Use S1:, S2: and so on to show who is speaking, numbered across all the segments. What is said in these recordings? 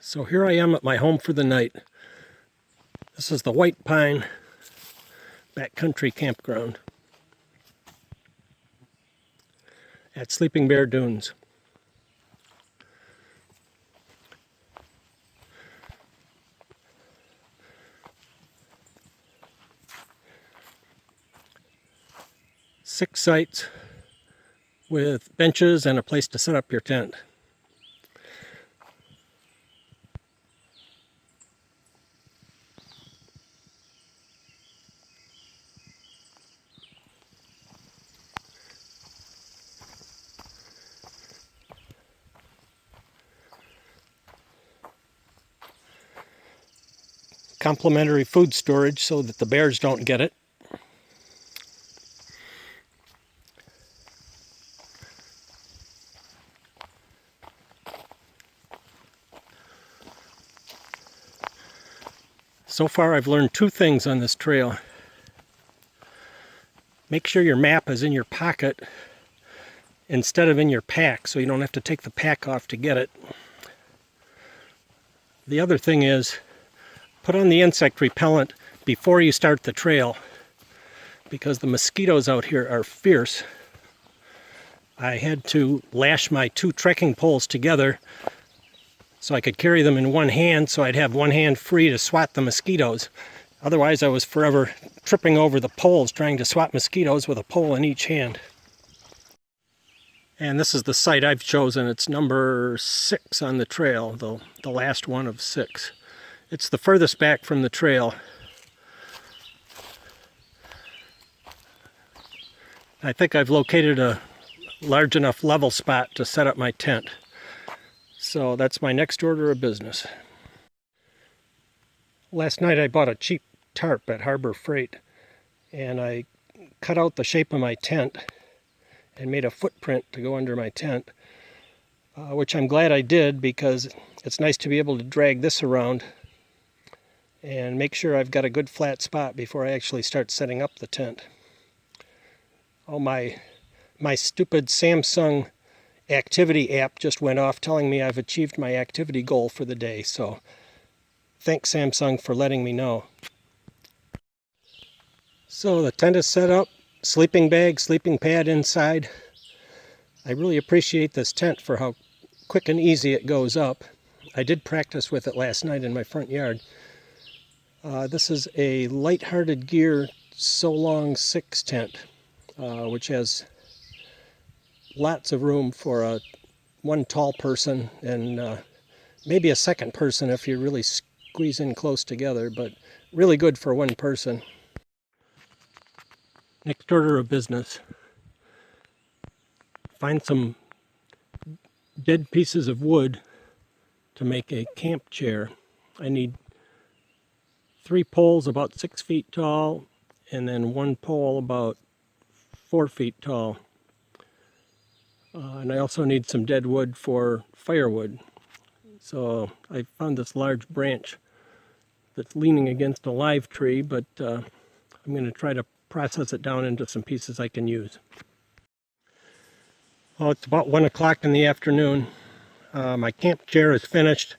S1: So here I am at my home for the night. This is the White Pine Backcountry Campground at Sleeping Bear Dunes. Six sites with benches and a place to set up your tent. Complimentary food storage so that the bears don't get it. So far I've learned two things on this trail. Make sure your map is in your pocket instead of in your pack so you don't have to take the pack off to get it. The other thing is, put on the insect repellent before you start the trail because the mosquitoes out here are fierce. I had to lash my two trekking poles together so I could carry them in one hand so I'd have one hand free to swat the mosquitoes. Otherwise I was forever tripping over the poles trying to swat mosquitoes with a pole in each hand. And this is the site I've chosen. It's number 6 on the trail, the last one of 6. It's the furthest back from the trail. I think I've located a large enough level spot to set up my tent. So that's my next order of business. Last night I bought a cheap tarp at Harbor Freight and I cut out the shape of my tent and made a footprint to go under my tent, which I'm glad I did because it's nice to be able to drag this around and make sure I've got a good flat spot before I actually start setting up the tent. Oh, my stupid Samsung activity app just went off telling me I've achieved my activity goal for the day, so thanks Samsung for letting me know. So the tent is set up, sleeping bag, sleeping pad inside. I really appreciate this tent for how quick and easy it goes up. I did practice with it last night in my front yard. This is a Lighthearted Gear So Long 6 tent, which has lots of room for one tall person and maybe a second person if you really squeeze in close together, but really good for one person. Next order of business. Find some dead pieces of wood to make a camp chair. I need 3 poles about 6 feet tall and then 1 pole about 4 feet tall. And I also need some dead wood for firewood. So I found this large branch that's leaning against a live tree, but I'm going to try to process it down into some pieces I can use. Well, it's about 1 o'clock in the afternoon. My camp chair is finished.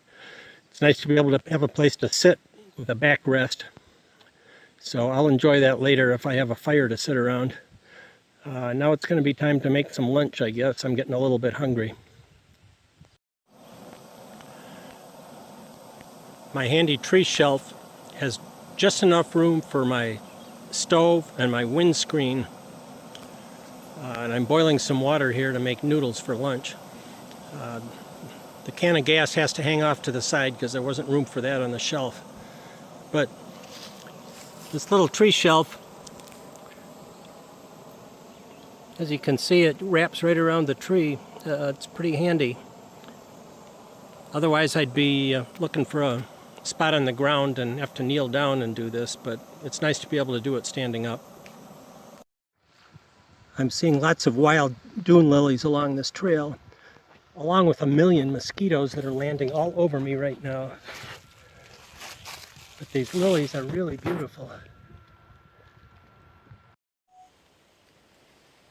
S1: It's nice to be able to have a place to sit with a backrest. So I'll enjoy that later if I have a fire to sit around. Now it's going to be time to make some lunch, I guess. I'm getting a little bit hungry. My handy tree shelf has just enough room for my stove and my windscreen. And I'm boiling some water here to make noodles for lunch. The can of gas has to hang off to the side because there wasn't room for that on the shelf. But this little tree shelf, as you can see, it wraps right around the tree. It's pretty handy. Otherwise I'd be looking for a spot on the ground and have to kneel down and do this, but it's nice to be able to do it standing up. I'm seeing lots of wild dune lilies along this trail, along with a million mosquitoes that are landing all over me right now. But these lilies are really beautiful.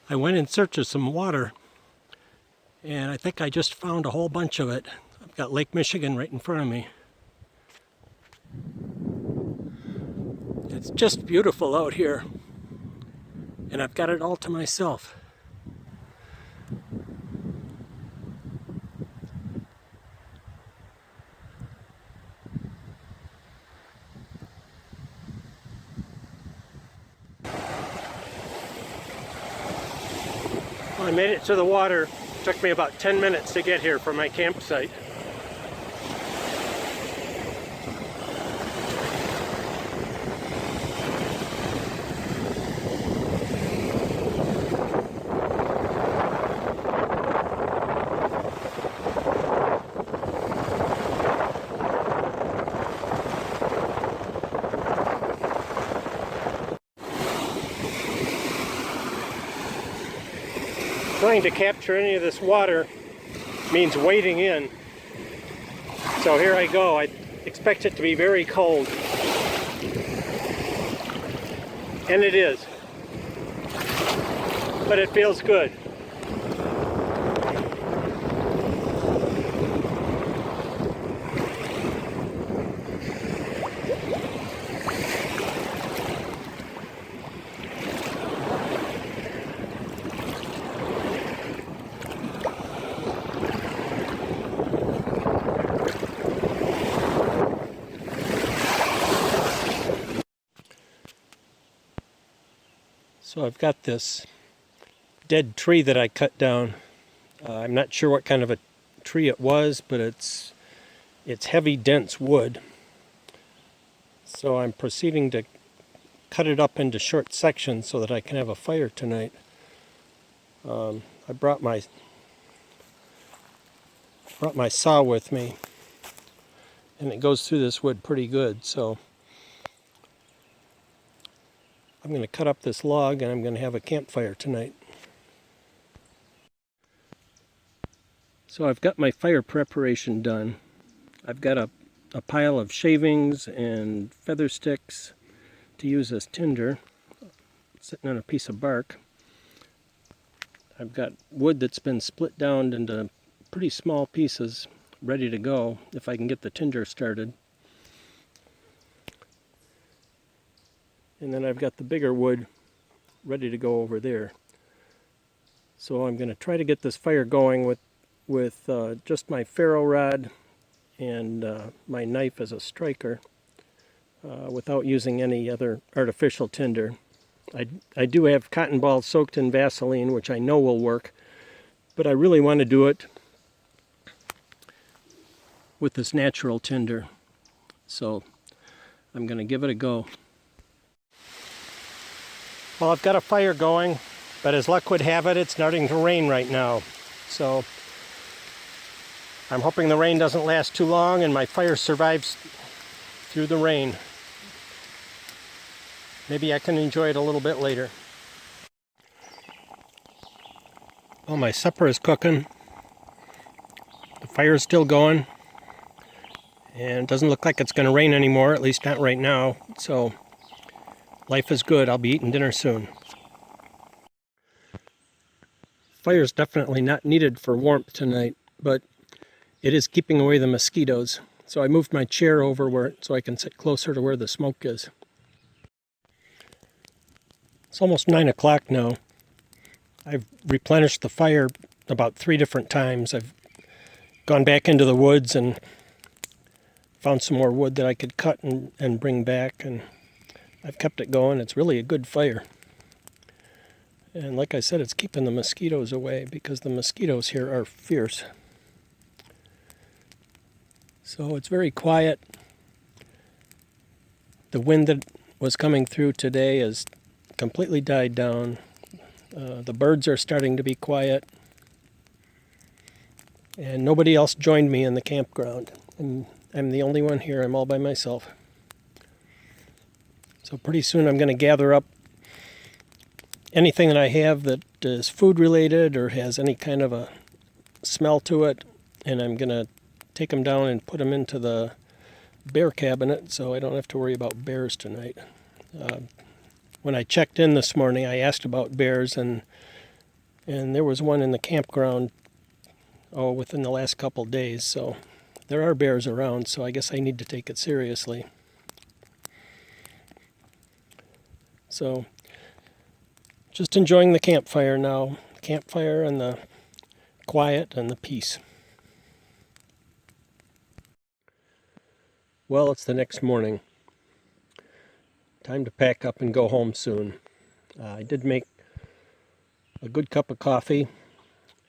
S1: I went in search of some water, and I think I just found a whole bunch of it. Got Lake Michigan right in front of me. It's just beautiful out here, and I've got it all to myself. Well, I made it to the water. It took me about 10 minutes to get here from my campsite. Trying to capture any of this water means wading in. So here I go. I expect it to be very cold. And it is. But it feels good. So I've got this dead tree that I cut down. I'm not sure what kind of a tree it was, but it's heavy, dense wood. So I'm proceeding to cut it up into short sections so that I can have a fire tonight. I brought my saw with me, and it goes through this wood pretty good. So I'm going to cut up this log and I'm going to have a campfire tonight. So I've got my fire preparation done. I've got a pile of shavings and feather sticks to use as tinder, sitting on a piece of bark. I've got wood that's been split down into pretty small pieces, ready to go if I can get the tinder started. And then I've got the bigger wood ready to go over there. So I'm going to try to get this fire going with just my ferro rod and my knife as a striker without using any other artificial tinder. I do have cotton balls soaked in Vaseline, which I know will work, but I really want to do it with this natural tinder. So I'm going to give it a go. Well, I've got a fire going, but as luck would have it, it's starting to rain right now. So I'm hoping the rain doesn't last too long and my fire survives through the rain. Maybe I can enjoy it a little bit later. Well, my supper is cooking. The fire is still going. And it doesn't look like it's going to rain anymore, at least not right now. So life is good. I'll be eating dinner soon. Fire's definitely not needed for warmth tonight, but it is keeping away the mosquitoes. So I moved my chair over so I can sit closer to where the smoke is. It's almost 9 o'clock now. I've replenished the fire about 3 different times. I've gone back into the woods and found some more wood that I could cut and bring back, and I've kept it going. It's really a good fire. And like I said, it's keeping the mosquitoes away because the mosquitoes here are fierce. So it's very quiet. The wind that was coming through today has completely died down. The birds are starting to be quiet. And nobody else joined me in the campground. I'm the only one here. I'm all by myself. So pretty soon I'm going to gather up anything that I have that is food related or has any kind of a smell to it, and I'm going to take them down and put them into the bear cabinet so I don't have to worry about bears tonight. When I checked in this morning, I asked about bears, and there was one in the campground within the last couple days, so there are bears around, so I guess I need to take it seriously. So, just enjoying the campfire now. The campfire and the quiet and the peace. Well, it's the next morning. Time to pack up and go home soon. I did make a good cup of coffee,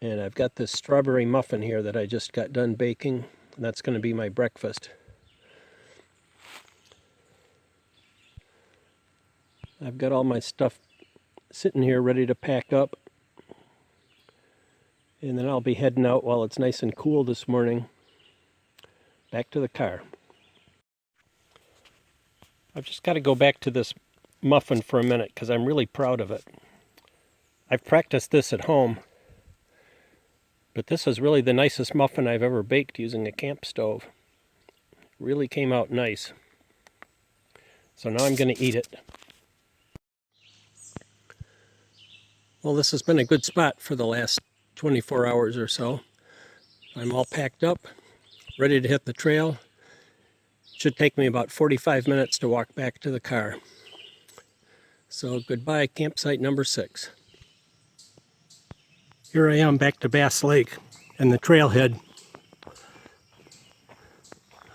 S1: and I've got this strawberry muffin here that I just got done baking, and that's going to be my breakfast. I've got all my stuff sitting here ready to pack up, and then I'll be heading out while it's nice and cool this morning, back to the car. I've just got to go back to this muffin for a minute because I'm really proud of it. I've practiced this at home, but this is really the nicest muffin I've ever baked using a camp stove. It really came out nice. So now I'm going to eat it. Well, this has been a good spot for the last 24 hours or so. I'm all packed up, ready to hit the trail. Should take me about 45 minutes to walk back to the car. So goodbye, campsite number 6. Here I am back to Bass Lake and the trailhead.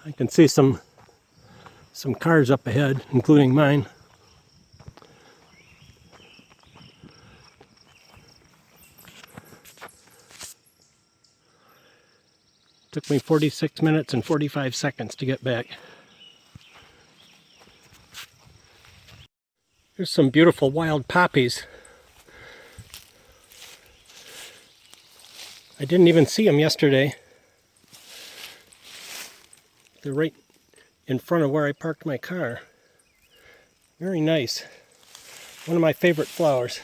S1: I can see some cars up ahead, including mine. Took me 46 minutes and 45 seconds to get back. There's some beautiful wild poppies. I didn't even see them yesterday. They're right in front of where I parked my car. Very nice. One of my favorite flowers.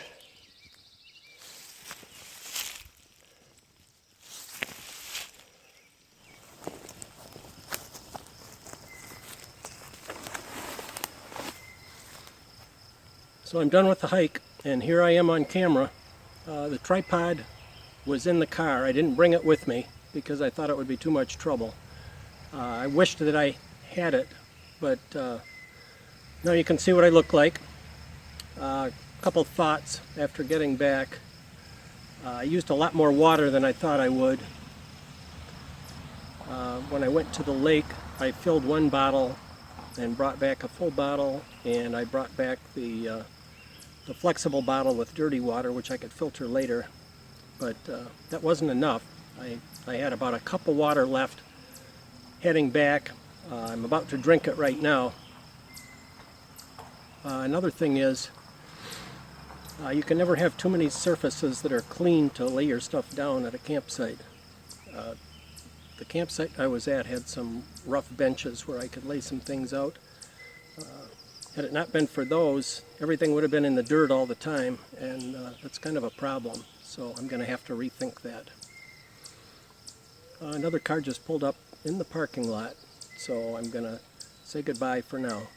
S1: So I'm done with the hike, and here I am on camera. The tripod was in the car. I didn't bring it with me because I thought it would be too much trouble. I wished that I had it, but now you can see what I look like. A couple thoughts after getting back. I used a lot more water than I thought I would. When I went to the lake, I filled one bottle and brought back a full bottle, and I brought back the flexible bottle with dirty water, which I could filter later, but that wasn't enough. I had about a cup of water left heading back. I'm about to drink it right now. Another thing is, you can never have too many surfaces that are clean to lay your stuff down at a campsite. The campsite I was at had some rough benches where I could lay some things out. Had it not been for those, everything would have been in the dirt all the time, and that's kind of a problem. So I'm going to have to rethink that. Another car just pulled up in the parking lot, so I'm going to say goodbye for now.